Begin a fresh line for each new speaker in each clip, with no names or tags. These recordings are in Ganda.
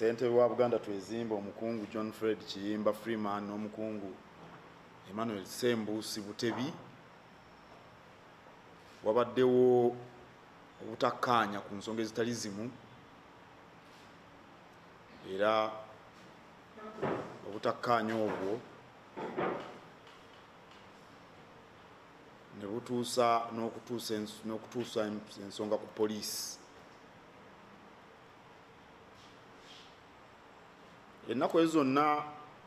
Ssentebe wa Buganda Twezimba omukungu John Fred Kiyimba Freeman n'omukungu Emmanuel Ssembuusi Butebi wabaddewo obutakkaanya ku nsonga ezitali zimu era obutakkaanya obwo ne butuusa n'okutuusa ensonga ku poliisi. Ennaku ezo zonna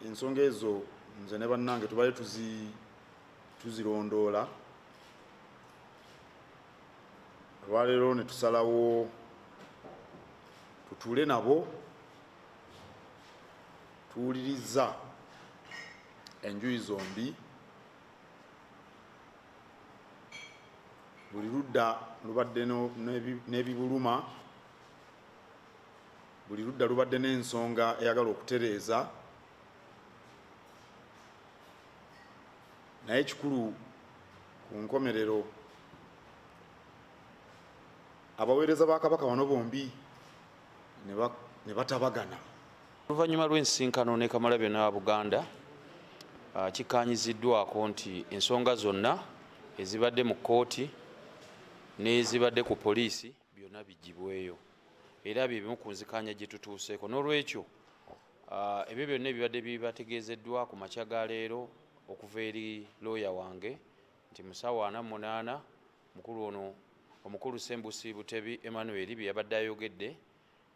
ensonga ezo nze ne bannange tubale tuzirondoola. Olwaleero ne tusalawo tutuule nabo tuwuliriza enjuyi zombi, buli ludda lubadde n'ebibuluma, buli ludda lubadde n'ensonga eyagala okutereeza, naye kikulu ku nkomerero abaweereza ba Kabaka wano bombi ne batabagana.
Oluvannyuma lw'ensinkano ne Kamalabyonna wa Buganda kikkaanyiziddwako nti ensonga zonna ezibadde mu kkooti n'ezibadde ku poliisi byonna biggibweyo era bye bimu ku nzikaanya gye tutuuseeko. N'olwekyo ebyo byonna ebibadde bibategeezeddwa ku makya ga leero okuva eri looya wange nti mu ssaawa 48 mukulu ono omukulu Ssembuusi Butebi Emmanuel bye yabadde ayogedde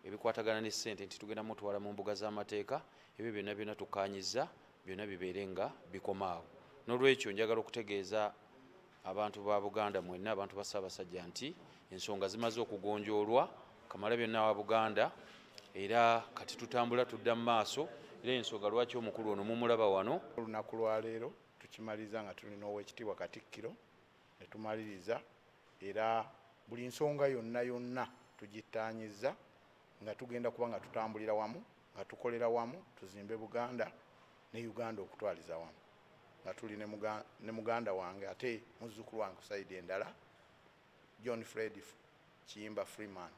ebikwatagana ne ssente nti tugenda mutwala mu mbuga z'amateeka, ebyo byonna byonna tukkaanyizza byonna bibeere nga bikomaawo. N'olwekyo njagala okutegeeza abantu ba Buganda mwenna, abantu ba Ssaabasajja nti ensonga zimaze okugonjoolwa, Kamalabyonna wa Buganda, era kati tutambula tudda mu maaso. Era ensonga lwaki omukulu ono mumulaba wano.
Olunaku lwa leero tukimaliza nga tulina Oweekitiibwa Katikkiro ne tumaliriza, era buli nsonga yonna tugittaanyizza nga tugenda kuba nga tutambulira wamu, nga tukolera wamu, tuzimbe Buganda ne Uganda okutwaliza wamu, nga tuli ne muganda wange ate muzzukulu wange ku sayidi endala John Fred Kiyimba Freeman.